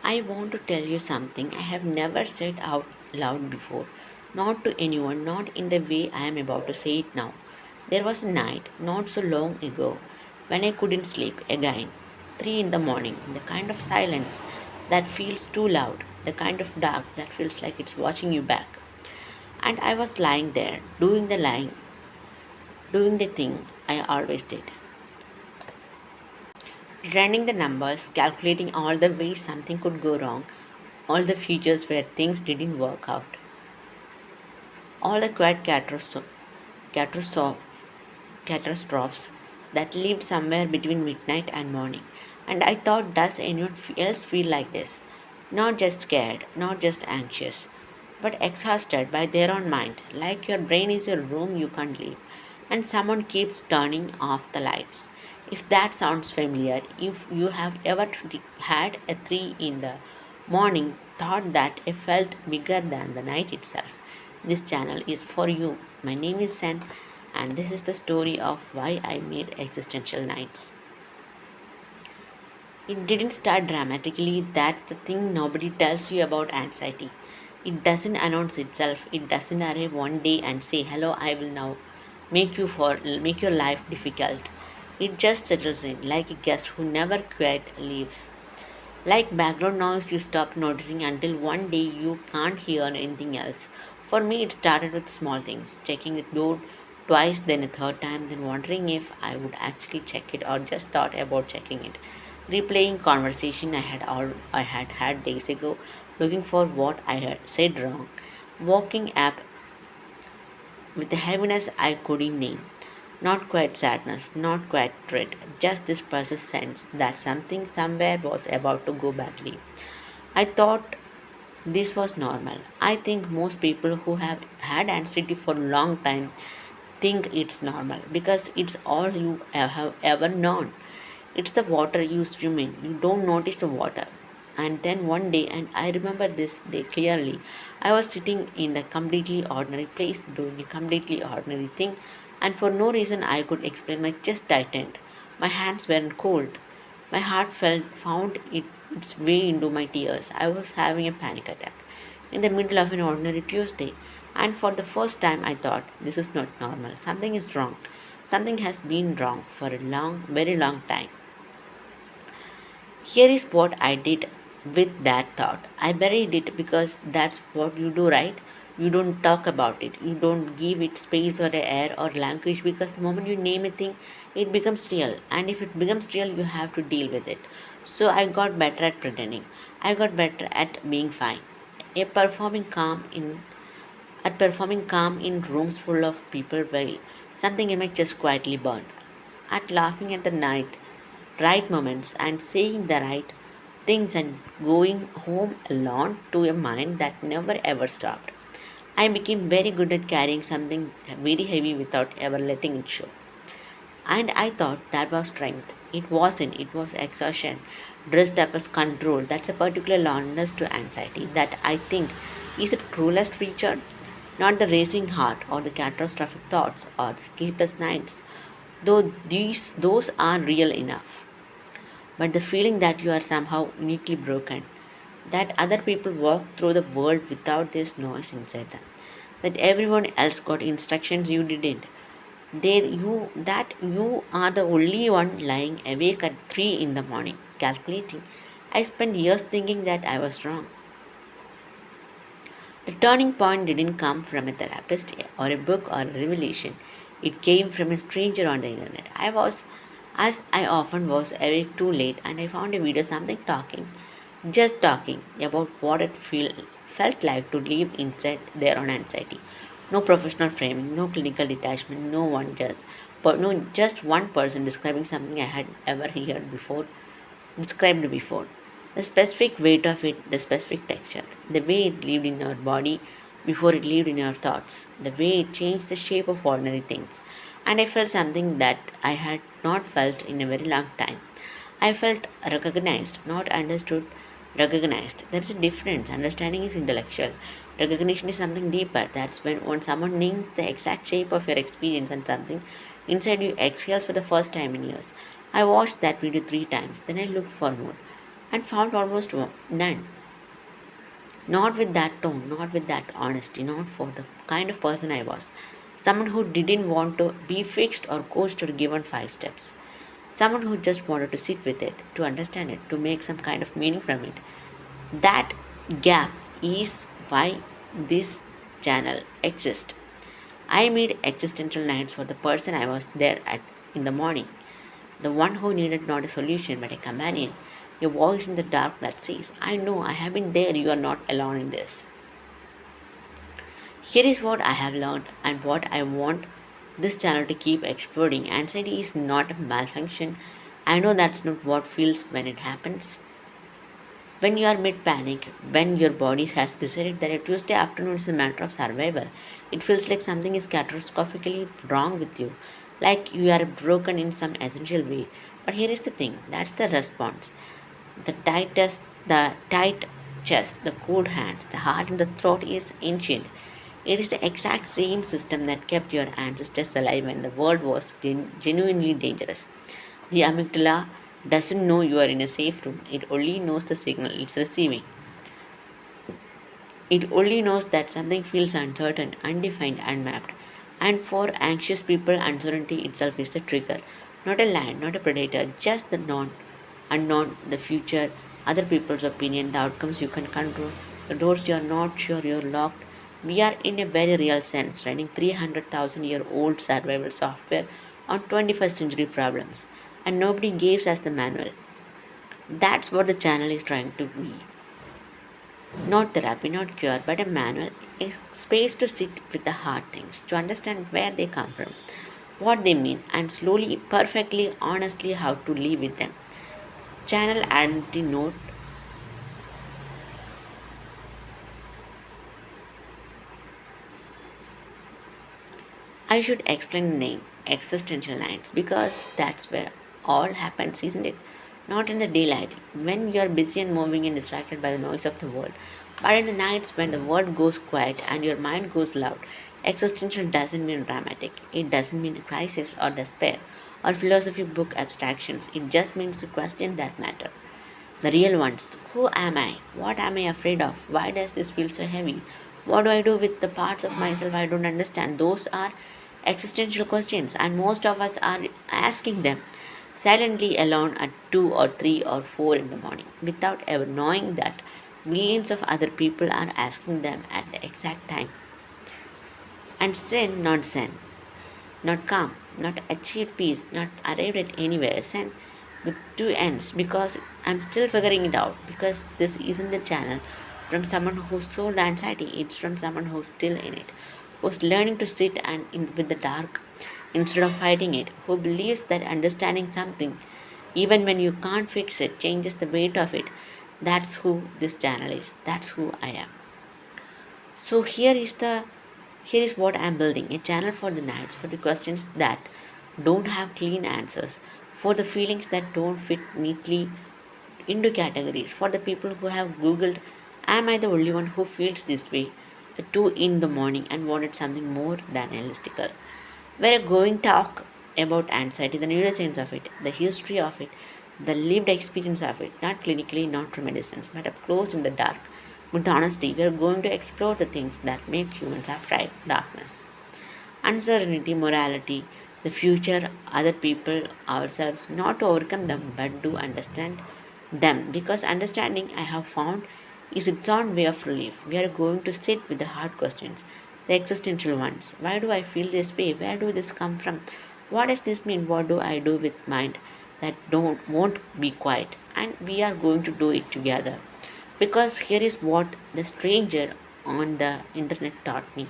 I want to tell you something I have never said out loud before. Not to anyone, not in the way I am about to say it now. There was a night, not so long ago, when I couldn't sleep again. 3 in the morning, the kind of silence that feels too loud, the kind of dark that feels like it's watching you back. And I was lying there, doing the thing I always did. Running the numbers, calculating all the ways something could go wrong, all the futures where things didn't work out, all the quiet catastro- catastrophes that lived somewhere between midnight and morning. And I thought, does anyone else feel like this? Not just scared, not just anxious, but exhausted by their own mind, like your brain is a room you can't leave, and someone keeps turning off the lights. If that sounds familiar, if you have ever had a 3 in the morning thought that it felt bigger than the night itself, this channel is for you. My name is Sen, and this is the story of why I made existential nights. It didn't start dramatically, that's the thing nobody tells you about anxiety. It doesn't announce itself, it doesn't arrive one day and say, "Hello, I will now make your life difficult." It just settles in like a guest who never quite leaves. Like background noise you stop noticing until one day you can't hear anything else. For me, it started with small things, checking the door twice, then a third time, then wondering if I would actually check it or just thought about checking it. Replaying conversation I had had days ago, looking for what I had said wrong. Walking up with a heaviness I couldn't name. Not quite sadness, not quite dread, just this persistent sense that something somewhere was about to go badly. I thought this was normal. I think most people who have had anxiety for a long time think it's normal because it's all you have ever known. It's the water you swim in. You don't notice the water. And then one day, and I remember this day clearly, I was sitting in a completely ordinary place doing a completely ordinary thing, and for no reason I could explain, my chest tightened. My hands weren't cold. My heart found its way into my tears. I was having a panic attack in the middle of an ordinary Tuesday, and for the first time I thought, this is not normal. Something is wrong. Something has been wrong for a long, very long time. Here is what I did with that thought. I buried it because that's what you do, right? You don't talk about it. You don't give it space or air or language because the moment you name a thing, it becomes real. And if it becomes real, you have to deal with it. So I got better at pretending. I got better at being fine. A performing calm in performing calm in rooms full of people while something in my chest quietly burned. At laughing at the right moments and saying the right things and going home alone to a mind that never ever stopped. I became very good at carrying something very heavy without ever letting it show. And I thought that was strength. It wasn't, it was exhaustion, dressed up as control. That's a particular loneliness to anxiety that I think is the cruelest feature. Not the racing heart or the catastrophic thoughts or the sleepless nights, though those are real enough, but the feeling that you are somehow uniquely broken, that other people walk through the world without this noise inside them, that everyone else got instructions you didn't, that you are the only one lying awake at 3 in the morning calculating. I spent years thinking that I was wrong. The turning point didn't come from a therapist or a book or a revelation. It came from a stranger on the internet. As I often was, awake too late and I found a video, something just talking about what felt like to live inside their own anxiety. No professional framing, no clinical detachment, no, just one person describing something I had ever heard before, described before. The specific weight of it, the specific texture, the way it lived in your body before it lived in your thoughts, the way it changed the shape of ordinary things. And I felt something that I had not felt in a very long time. I felt recognized, not understood, recognized. There is a difference. Understanding is intellectual. Recognition is something deeper. That's when someone names the exact shape of your experience and something inside you exhales for the first time in years. I watched that video 3 times, then I looked for more. and found almost none. Not with that tone, not with that honesty, not for the kind of person I was. Someone who didn't want to be fixed or coached or given 5 steps. Someone who just wanted to sit with it, to understand it, to make some kind of meaning from it. That gap is why this channel exists. I made existential nights for the person I was there at in the morning, the one who needed not a solution but a companion, a voice in the dark that says, I know I have been there, you are not alone in this. Here is what I have learned and what I want this channel to keep exploring. Anxiety is not a malfunction. I know that's not what feels when it happens. When you are mid panic, when your body has decided that a Tuesday afternoon is a matter of survival, it feels like something is catastrophically wrong with you, like you are broken in some essential way. But here is the thing, that's the response. The tight chest, the cold hands, the heart in the throat is ancient. It is the exact same system that kept your ancestors alive when the world was genuinely dangerous. The amygdala doesn't know you are in a safe room, it only knows the signal it's receiving. It only knows that something feels uncertain, undefined, unmapped. And for anxious people, uncertainty itself is the trigger. Not a lion, not a predator, just the unknown, the future, other people's opinion, the outcomes you can control, the doors you are not sure you're locked. We are, in a very real sense, running 300,000-year-old survival software on 21st century problems. And nobody gives us the manual. That's what the channel is trying to be. Not therapy, not cure, but a manual, a space to sit with the hard things, to understand where they come from, what they mean, and slowly, perfectly, honestly, how to live with them. Channel identity note. I should explain the name, existential nights, because that's where all happens, isn't it? Not in the daylight, when you're busy and moving and distracted by the noise of the world, but in the nights when the world goes quiet and your mind goes loud. Existential doesn't mean dramatic, it doesn't mean crisis or despair or philosophy book abstractions, it just means the question that matter. The real ones. Who am I? What am I afraid of? Why does this feel so heavy? What do I do with the parts of myself I don't understand? Those are existential questions, and most of us are asking them silently alone at 2 or 3 or 4 in the morning without ever knowing that millions of other people are asking them at the exact time. And sin, not zen, not calm, not achieved peace, not arrived at anywhere. Send with two ends because I'm still figuring it out. Because this isn't a channel from someone who's sold anxiety, it's from someone who's still in it, who's learning to sit with the dark instead of fighting it, who believes that understanding something, even when you can't fix it, changes the weight of it. That's who this channel is. That's who I am. So here is what I'm building, a channel for the nights, for the questions that don't have clean answers, for the feelings that don't fit neatly into categories, for the people who have Googled, am I the only one who feels this way at 2 in the morning and wanted something more than analytical. We're going to talk about anxiety, the neuroscience of it, the history of it, the lived experience of it, not clinically, not from a distance, but up close in the dark. With honesty, we are going to explore the things that make humans afraid darkness. Uncertainty, morality, the future, other people, ourselves, not to overcome them, but to understand them. Because understanding, I have found, is its own way of relief. We are going to sit with the hard questions, the existential ones. Why do I feel this way? Where do this come from? What does this mean? What do I do with mind that don't won't be quiet? And we are going to do it together. Because here is what the stranger on the internet taught me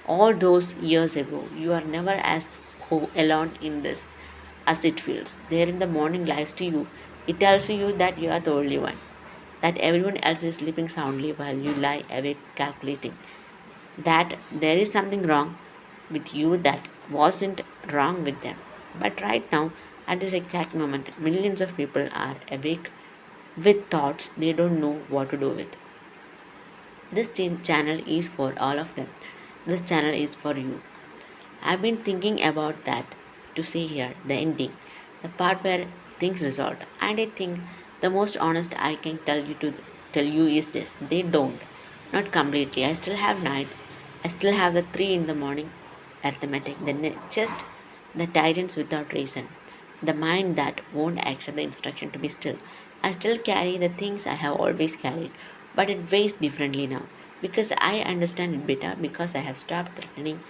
all those years ago. You are never as alone in this as it feels. There in the morning lies to you. It tells you that you are the only one, that everyone else is sleeping soundly while you lie awake calculating, that there is something wrong with you that wasn't wrong with them. But right now, at this exact moment, millions of people are awake with thoughts they don't know what to do with. This channel is for all of them. This channel is for you. I've been thinking about that to say here, the ending, the part where things resolved. And I think The most honest I can tell you is this: they don't. Not completely. I still have nights. I still have the 3 in the morning arithmetic, just the tyrants without reason, the mind that won't accept the instruction to be still. I still carry the things I have always carried, but it weighs differently now because I understand it better, because I have stopped threatening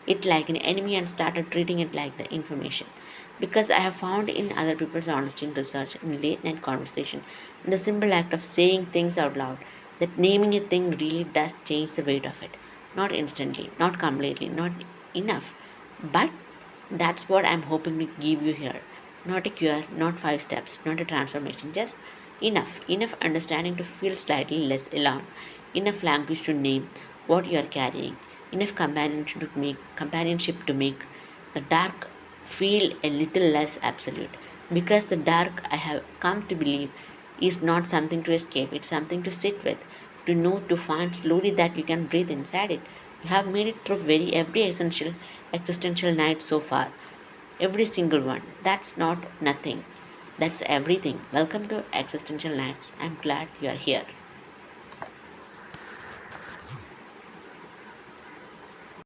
it like an enemy and started treating it like the information. Because I have found in other people's honesty in research, in late night conversation, in the simple act of saying things out loud, that naming a thing really does change the weight of it. Not instantly, not completely, not enough. But that's what I'm hoping to give you here. Not a cure, not 5 steps, not a transformation, just enough understanding to feel slightly less alone, enough language to name what you are carrying, enough companionship to make the dark feel a little less absolute. Because the dark, I have come to believe, is not something to escape, it's something to sit with, to know, to find slowly that you can breathe inside it. You have made it through very every essential existential night so far. Every single one. That's not nothing. That's everything. Welcome to Existential Nights. I'm glad you are here.